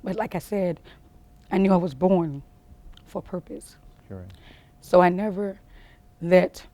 But like I said, I knew I was born for a purpose. Sure. So I never let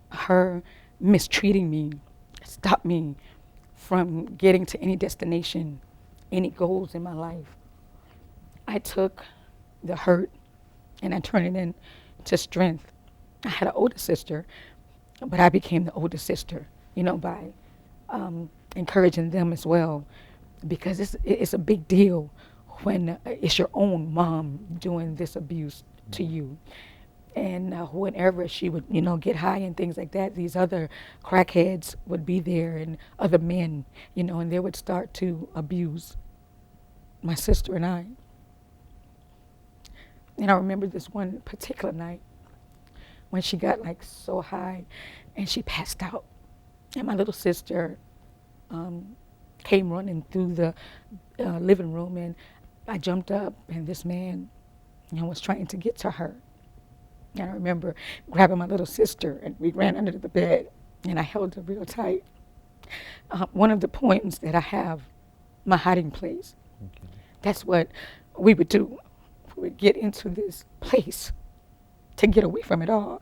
her mistreating me stop me from getting to any destination, any goals in my life. I took the hurt and I turned it into strength. I had an older sister, but I became the older sister, by encouraging them as well, because it's a big deal when it's your own mom doing this abuse to you. And whenever she would, get high and things like that, these other crackheads would be there and other men, and they would start to abuse my sister and I. And I remember this one particular night when she got like so high and she passed out. And my little sister came running through the living room, and I jumped up, and this man was trying to get to her. And I remember grabbing my little sister, and we ran under the bed, and I held her real tight. One of the points that I have, my hiding place, Okay. that's what we would do. We would get into this place to get away from it all.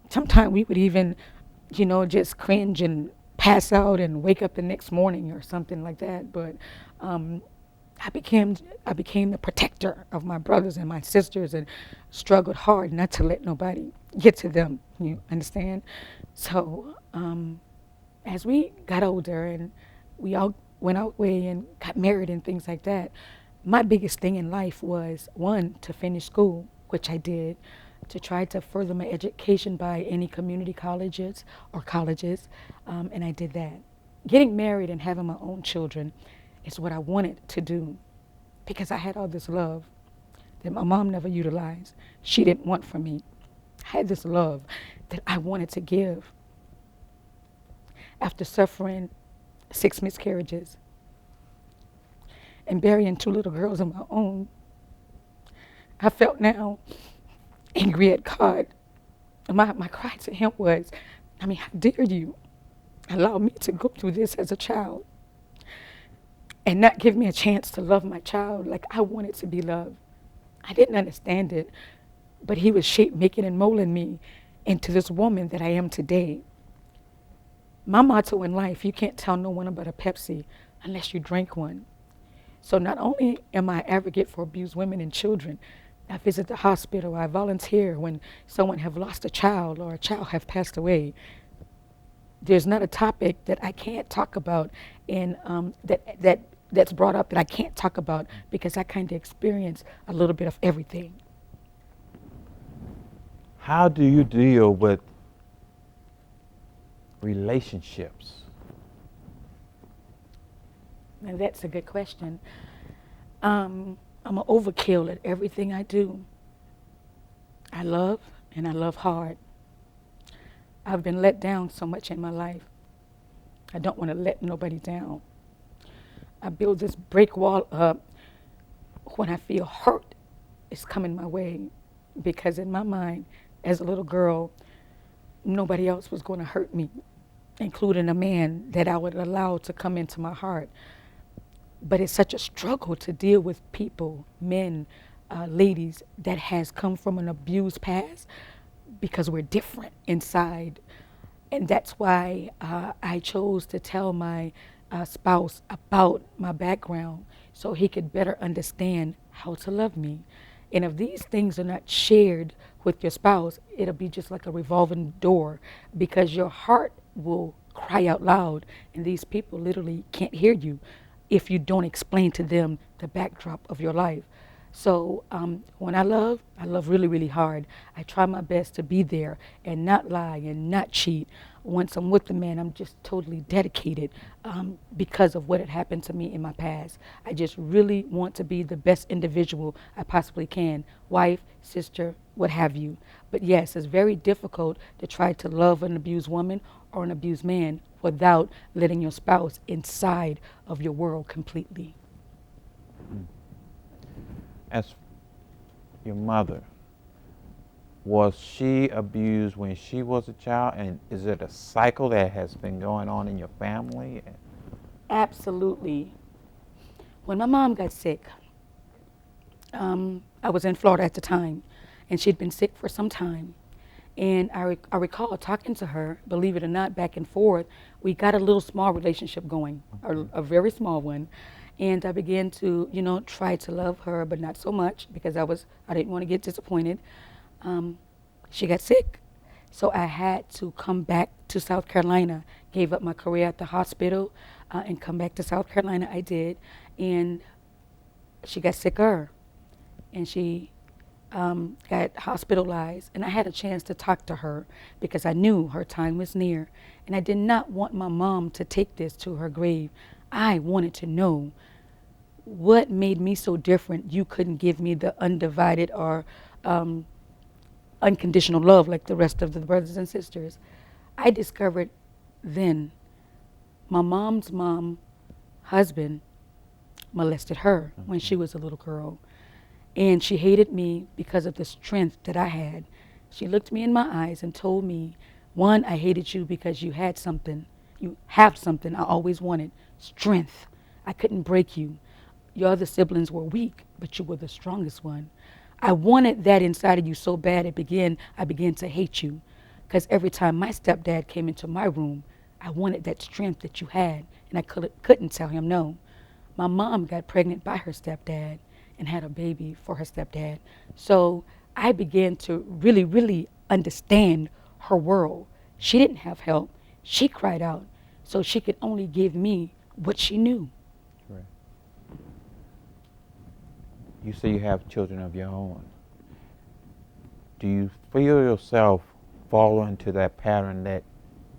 Sometimes we would even, just cringe and pass out and wake up the next morning or something like that. But I became the protector of my brothers and my sisters and struggled hard not to let nobody get to them. You understand? So as we got older and we all went out way and got married and things like that, my biggest thing in life was, one, to finish school, which I did, to try to further my education by any community colleges or colleges, and I did that. Getting married and having my own children is what I wanted to do, because I had all this love that my mom never utilized. She didn't want from me. I had this love that I wanted to give. After suffering 6 miscarriages and burying 2 little girls of my own, I felt now angry at God. My cry to him was, how dare you allow me to go through this as a child and not give me a chance to love my child like I wanted to be loved. I didn't understand it, but he was shape making and molding me into this woman that I am today. My motto in life, you can't tell no one about a Pepsi unless you drink one. So not only am I advocate for abused women and children, I visit the hospital, I volunteer when someone have lost a child or a child have passed away. There's not a topic that I can't talk about and that's brought up that I can't talk about, because I kind of experience a little bit of everything. How do you deal with relationships? And that's a good question. I'm an overkill at everything I do. I love, and I love hard. I've been let down so much in my life. I don't want to let nobody down. I build this brick wall up when I feel hurt is coming my way, because in my mind, as a little girl, nobody else was going to hurt me, including a man that I would allow to come into my heart. But it's such a struggle to deal with people, men, ladies, that has come from an abused past, because we're different inside. And that's why I chose to tell my spouse about my background, so he could better understand how to love me. And if these things are not shared with your spouse, it'll be just like a revolving door, because your heart will cry out loud, and these people literally can't hear you if you don't explain to them the backdrop of your life. So when I love really, really hard. I try my best to be there and not lie and not cheat. Once I'm with the man, I'm just totally dedicated, because of what had happened to me in my past. I just really want to be the best individual I possibly can, wife, sister, what have you. But yes, it's very difficult to try to love an abused woman or an abused man without letting your spouse inside of your world completely. As your mother, was she abused when she was a child, and is it a cycle that has been going on in your family? Absolutely. When my mom got sick, I was in Florida at the time, and she'd been sick for some time. And I recall talking to her, believe it or not, back and forth. We got a little small relationship going, a very small one. And I began to, try to love her, but not so much because I didn't want to get disappointed. Um, she got sick. So I had to come back to South Carolina, gave up my career at the hospital, and come back to South Carolina. I did. And she got sicker, and she got hospitalized, and I had a chance to talk to her because I knew her time was near, and I did not want my mom to take this to her grave. I wanted to know what made me so different. You couldn't give me the undivided or um, unconditional love like the rest of the brothers and sisters. I discovered then my mom's husband molested her when she was a little girl. And she hated me because of the strength that I had. She looked me in my eyes and told me, one, I hated you because you had something. You have something I always wanted, strength. I couldn't break you. Your other siblings were weak, but you were the strongest one. I wanted that inside of you so bad I began to hate you. Because every time my stepdad came into my room, I wanted that strength that you had, and I couldn't tell him no. My mom got pregnant by her stepdad and had a baby for her stepdad. So I began to really, really understand her world. She didn't have help. She cried out. So she could only give me what she knew. Right. You say you have children of your own. Do you feel yourself fall into that pattern that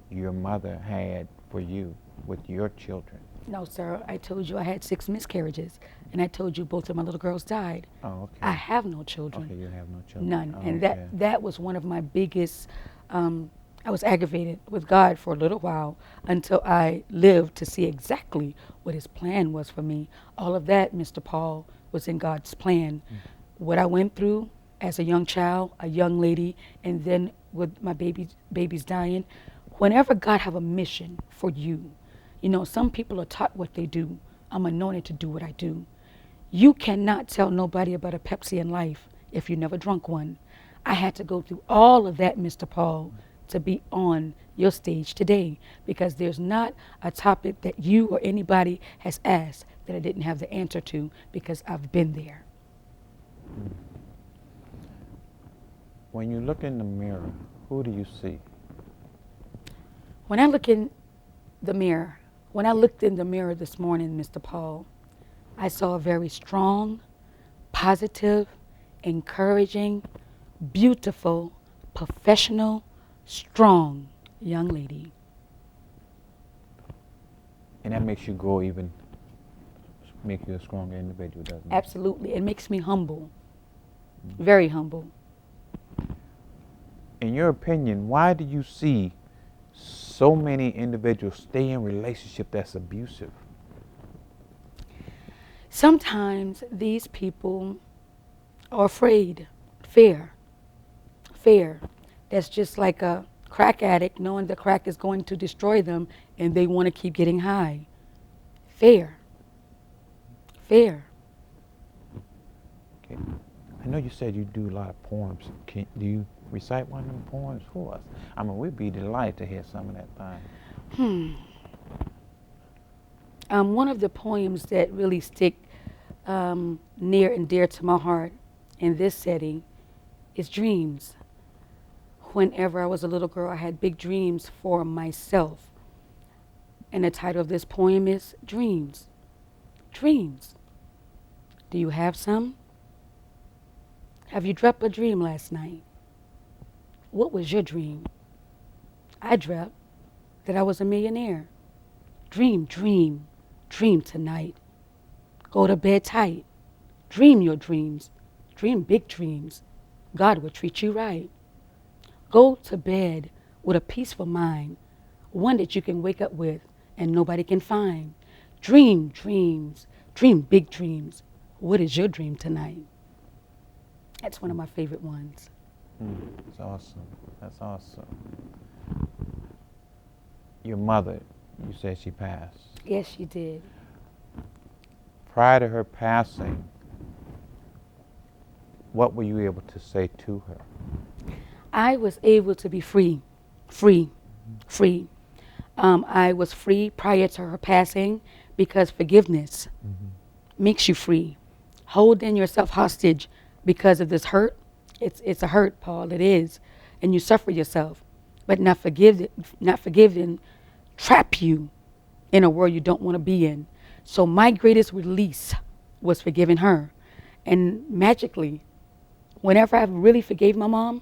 your mother had for you with your children? No, sir. I told you I had 6 miscarriages, and I told you both of my little girls died. Oh, okay. I have no children. Okay, you have no children. None. Oh, And okay. that was one of my biggest, I was aggravated with God for a little while until I lived to see exactly what his plan was for me. All of that, Mr. Paul, was in God's plan. What I went through as a young child, a young lady, and then with my babies dying, whenever God have a mission for you, some people are taught what they do. I'm anointed to do what I do. You cannot tell nobody about a Pepsi in life if you never drunk one. I had to go through all of that, Mr. Paul, to be on your stage today, because there's not a topic that you or anybody has asked that I didn't have the answer to, because I've been there. When you look in the mirror, who do you see? When I looked in the mirror this morning, Mr. Paul, I saw a very strong, positive, encouraging, beautiful, professional, strong young lady. And that makes you grow even, make you a stronger individual, doesn't it? Absolutely. It makes me humble, very humble. In your opinion, why do you see so many individuals stay in relationship that's abusive? Sometimes these people are afraid, fear. That's just like a crack addict knowing the crack is going to destroy them and they want to keep getting high. Fear. Okay. I know you said you do a lot of poems. Do you recite one of them poems for us? I mean, we'd be delighted to hear some of that thing. One of the poems that really stick near and dear to my heart in this setting is Dreams. Whenever I was a little girl, I had big dreams for myself. And the title of this poem is Dreams. Dreams. Do you have some? Have you dreamt a dream last night? What was your dream? I dreamt that I was a millionaire. Dream, dream, dream tonight. Go to bed tight. Dream your dreams. Dream big dreams. God will treat you right. Go to bed with a peaceful mind, one that you can wake up with and nobody can find. Dream dreams. Dream big dreams. What is your dream tonight? That's one of my favorite ones. That's awesome. That's awesome. Your mother, you said she passed. Yes, she did. prior to her passing, what were you able to say to her? I was able to be free. I was free prior to her passing because forgiveness makes you free. Holding yourself hostage because of this hurt, it's a hurt, Paul, it is. And you suffer yourself. But not forgiving trap you in a world you don't want to be in. So my greatest release was forgiving her. And magically, whenever I really forgave my mom,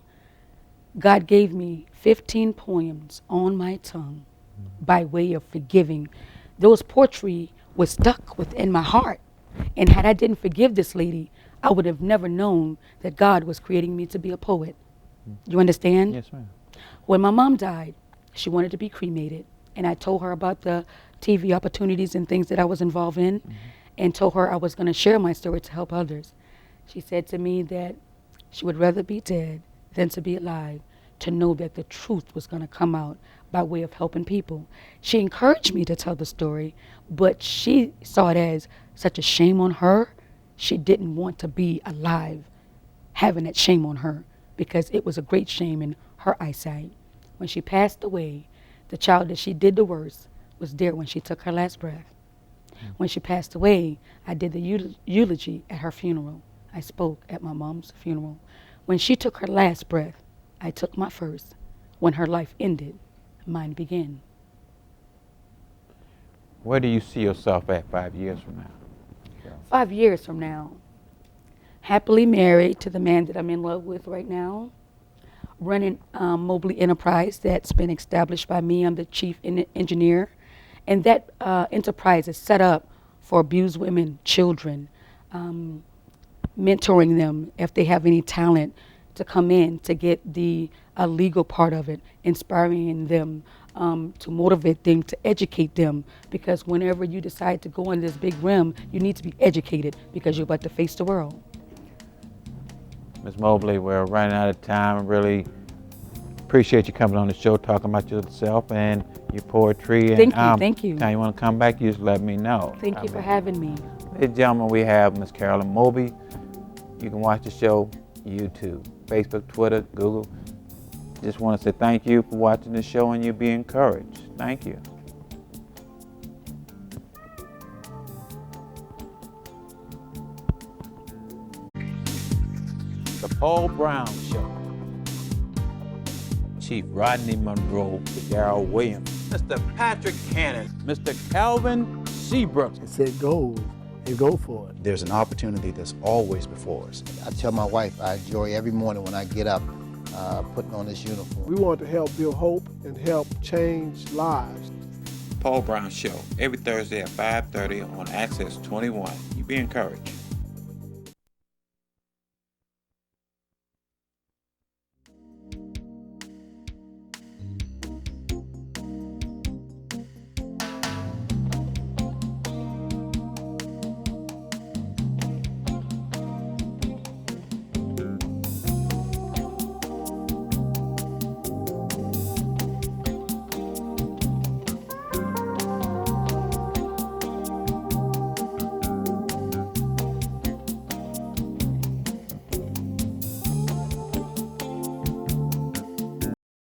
God gave me 15 poems on my tongue by way of forgiving. Those poetry was stuck within my heart. And had I didn't forgive this lady, I would have never known that God was creating me to be a poet. You understand? Yes, ma'am. When my mom died, she wanted to be cremated. And I told her about the TV opportunities and things that I was involved in, and told her I was going to share my story to help others. She said to me that she would rather be dead than to be alive, to know that the truth was going to come out by way of helping people. She encouraged me to tell the story, but she saw it as such a shame on her. She didn't want to be alive, having that shame on her, because it was a great shame in her eyesight. When she passed away, the child that she did the worst was there when she took her last breath. When she passed away, I did the eulogy at her funeral. I spoke at my mom's funeral. When she took her last breath, I took my first. When her life ended, mine began. Where do you see yourself at 5 years from now? 5 years from now, happily married to the man that I'm in love with right now, running Mobley Enterprise that's been established by me. I'm the chief engineer. And that enterprise is set up for abused women, children, mentoring them if they have any talent to come in to get the legal part of it, inspiring them, to motivate them, to educate them. Because whenever you decide to go in this big realm, you need to be educated because you're about to face the world. Ms. Mobley, we're running out of time. I really appreciate you coming on the show, talking about yourself and your poetry. And, Thank you. Now you want to come back, you just let me know. Thank you for having me. Ladies and gentlemen, we have Ms. Carolyn Mobley. You can watch the show YouTube, Facebook, Twitter, Google. Just want to say thank you for watching the show, and you be encouraged. Thank you. The Paul Brown Show. Chief Rodney Monroe, Darrell Williams, Mr. Patrick Cannon, Mr. Calvin Seabrook. It said go and go for it. There's an opportunity that's always before us. I tell my wife I enjoy every morning when I get up putting on this uniform. We want to help build hope and help change lives. Paul Brown Show, every Thursday at 5:30 on Access 21. You be encouraged.